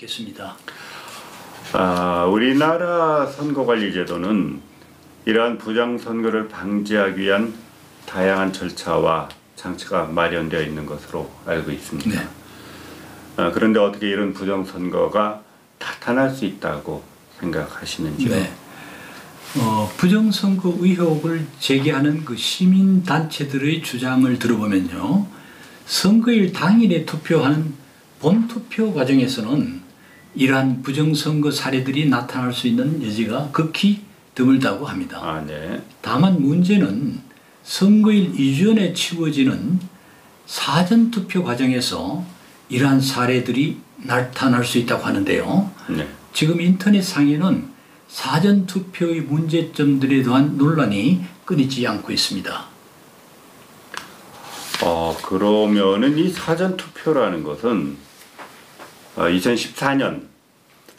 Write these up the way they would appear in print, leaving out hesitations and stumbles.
듣겠습니다. 우리나라 선거관리제도는 이러한 부정선거를 방지하기 위한 다양한 절차와 장치가 마련되어 있는 것으로 알고 있습니다. 네. 그런데 어떻게 이런 부정선거가 나타날 수 있다고 생각하시는지요? 네. 부정선거 의혹을 제기하는 그 시민단체들의 주장을 들어보면요, 선거일 당일에 투표하는 본투표 과정에서는 이러한 부정선거 사례들이 나타날 수 있는 여지가 극히 드물다고 합니다. 네. 다만 문제는 선거일 이전에 치러지는 사전투표 과정에서 이러한 사례들이 나타날 수 있다고 하는데요. 네. 지금 인터넷상에는 사전투표의 문제점들에 대한 논란이 끊이지 않고 있습니다. 그러면은 이 사전투표라는 것은 2014년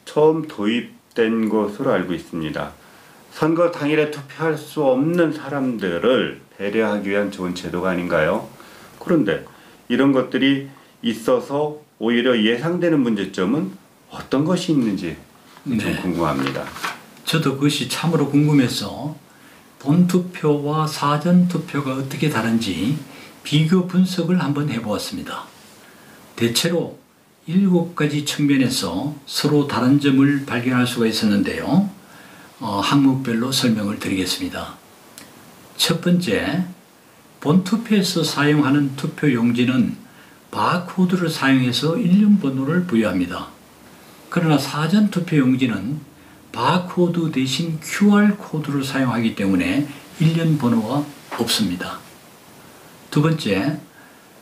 처음 도입된 것으로 알고 있습니다. 선거 당일에 투표할 수 없는 사람들을 배려하기 위한 좋은 제도가 아닌가요? 그런데 이런 것들이 있어서 오히려 예상되는 문제점은 어떤 것이 있는지 좀 궁금합니다. 저도 그것이 참으로 궁금해서 본투표와 사전투표가 어떻게 다른지 비교 분석을 한번 해보았습니다. 대체로 7가지 측면에서 서로 다른 점을 발견할 수가 있었는데요. 항목별로 설명을 드리겠습니다. 첫 번째, 본투표에서 사용하는 투표용지는 바코드를 사용해서 일련 번호를 부여합니다. 그러나 사전투표용지는 바코드 대신 QR코드를 사용하기 때문에 일련 번호가 없습니다. 두 번째,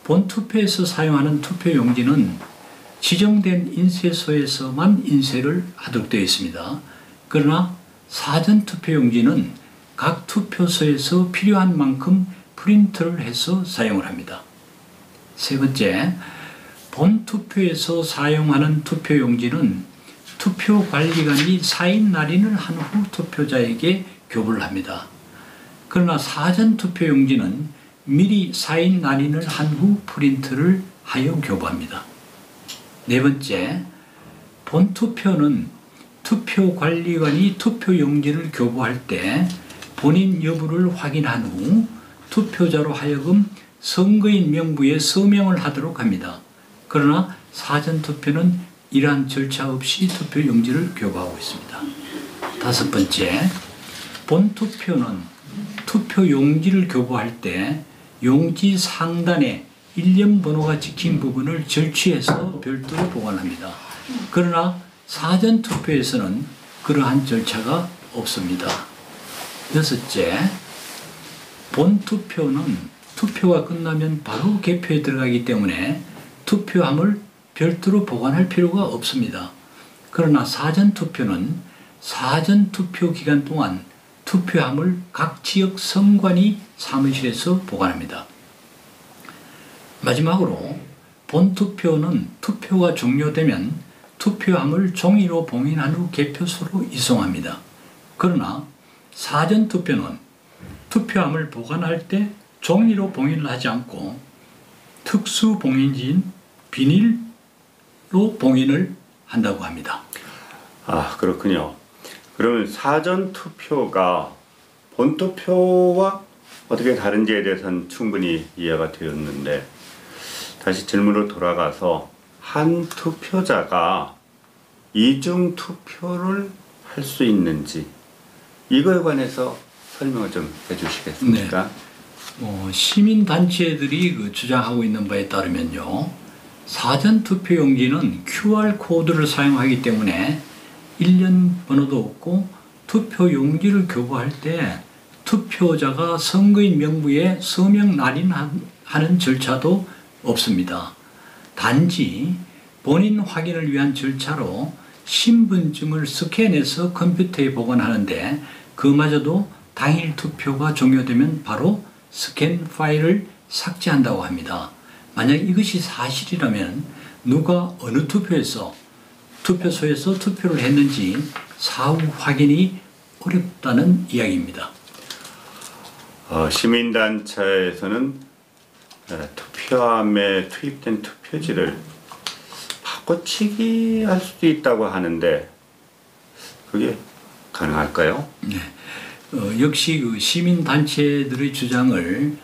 본투표에서 사용하는 투표용지는 지정된 인쇄소에서만 인쇄를 하도록 되어 있습니다. 그러나 사전투표용지는 각 투표소에서 필요한 만큼 프린트를 해서 사용을 합니다. 세 번째, 본투표에서 사용하는 투표용지는 투표관리관이 사인 날인을 한 후 투표자에게 교부를 합니다. 그러나 사전투표용지는 미리 사인 날인을 한 후 프린트를 하여 교부합니다. 네 번째, 본투표는 투표관리관이 투표용지를 교부할 때 본인 여부를 확인한 후 투표자로 하여금 선거인 명부에 서명을 하도록 합니다. 그러나 사전투표는 이러한 절차 없이 투표용지를 교부하고 있습니다. 다섯 번째, 본투표는 투표용지를 교부할 때 용지 상단에 일련 번호가 찍힌 부분을 절취해서 별도로 보관합니다. 그러나 사전투표에서는 그러한 절차가 없습니다. 여섯째, 본투표는 투표가 끝나면 바로 개표에 들어가기 때문에 투표함을 별도로 보관할 필요가 없습니다. 그러나 사전투표는 사전투표 기간 동안 투표함을 각 지역 선관위 사무실에서 보관합니다. 마지막으로 본투표는 투표가 종료되면 투표함을 종이로 봉인한 후 개표소로 이송합니다. 그러나 사전투표는 투표함을 보관할 때 종이로 봉인을 하지 않고 특수 봉인지인 비닐로 봉인을 한다고 합니다. 그렇군요. 그러면 사전투표가 본투표와 어떻게 다른지에 대해서는 충분히 이해가 되었는데, 다시 질문으로 돌아가서 한 투표자가 이중 투표를 할 수 있는지 이거에 관해서 설명을 좀 해주시겠습니까? 네. 시민단체들이 주장하고 있는 바에 따르면요, 사전투표용지는 QR코드를 사용하기 때문에 일련 번호도 없고 투표용지를 교부할 때 투표자가 선거인 명부에 서명 날인하는 절차도 없습니다. 단지 본인 확인을 위한 절차로 신분증을 스캔해서 컴퓨터에 보관하는데, 그마저도 당일 투표가 종료되면 바로 스캔 파일을 삭제한다고 합니다. 만약 이것이 사실이라면 누가 어느 투표소에서 투표를 했는지 사후 확인이 어렵다는 이야기입니다. 시민단체에서는 투표함에 투입된 투표지를 바꿔치기 할 수도 있다고 하는데 그게 가능할까요? 네. 역시 그 시민단체들의 주장을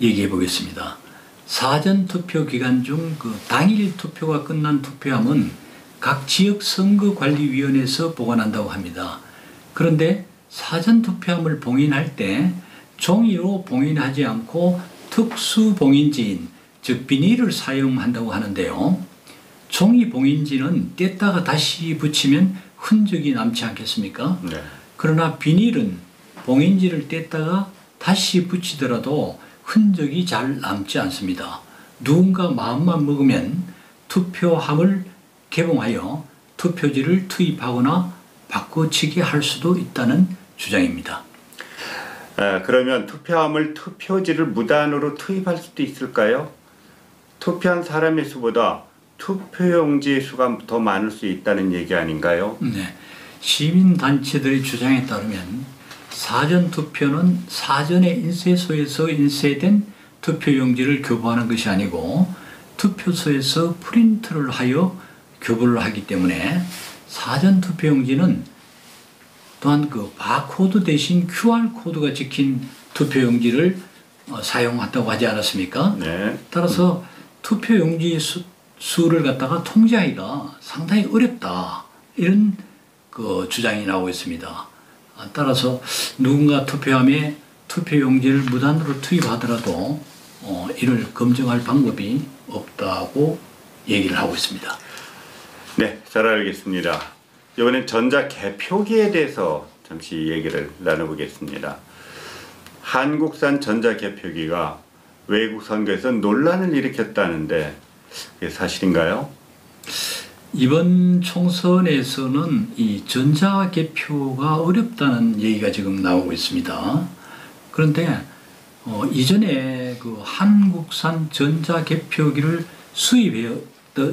얘기해 보겠습니다. 사전투표 기간 중 그 당일 투표가 끝난 투표함은 각 지역 선거관리위원회에서 보관한다고 합니다. 그런데 사전투표함을 봉인할 때 종이로 봉인하지 않고 특수 봉인지인, 즉 비닐을 사용한다고 하는데요. 종이 봉인지는 뗐다가 다시 붙이면 흔적이 남지 않겠습니까? 네. 그러나 비닐은 봉인지를 뗐다가 다시 붙이더라도 흔적이 잘 남지 않습니다. 누군가 마음만 먹으면 투표함을 개봉하여 투표지를 투입하거나 바꿔치기 할 수도 있다는 주장입니다. 그러면 투표함을 투표지를 무단으로 투입할 수도 있을까요? 투표한 사람의 수보다 투표용지의 수가 더 많을 수 있다는 얘기 아닌가요? 네. 시민단체들의 주장에 따르면 사전투표는 사전에 인쇄소에서 인쇄된 투표용지를 교부하는 것이 아니고 투표소에서 프린트를 하여 교부를 하기 때문에 사전투표용지는 또한 그 바코드 대신 QR코드가 찍힌 투표용지를 사용한다고 하지 않았습니까? 네. 따라서 투표용지 수를 갖다가 통제하기가 상당히 어렵다. 이런 그 주장이 나오고 있습니다. 따라서 누군가 투표함에 투표용지를 무단으로 투입하더라도 이를 검증할 방법이 없다고 얘기를 하고 있습니다. 네, 잘 알겠습니다. 이번엔 전자개표기에 대해서 잠시 얘기를 나눠보겠습니다. 한국산 전자개표기가 외국 선거에서 논란을 일으켰다는데 그게 사실인가요? 이번 총선에서는 이 전자개표가 어렵다는 얘기가 지금 나오고 있습니다. 그런데 이전에 그 한국산 전자개표기를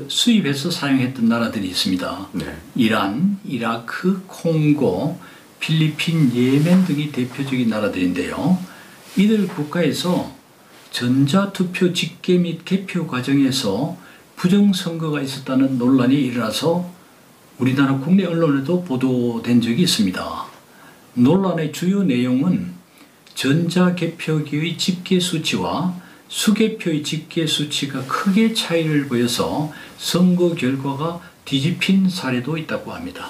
수입해서 사용했던 나라들이 있습니다. 네. 이란, 이라크, 콩고, 필리핀, 예멘 등이 대표적인 나라들인데요. 이들 국가에서 전자투표 집계 및 개표 과정에서 부정선거가 있었다는 논란이 일어나서 우리나라 국내 언론에도 보도된 적이 있습니다. 논란의 주요 내용은 전자개표기의 집계 수치와 수개표의 집계 수치가 크게 차이를 보여서 선거 결과가 뒤집힌 사례도 있다고 합니다.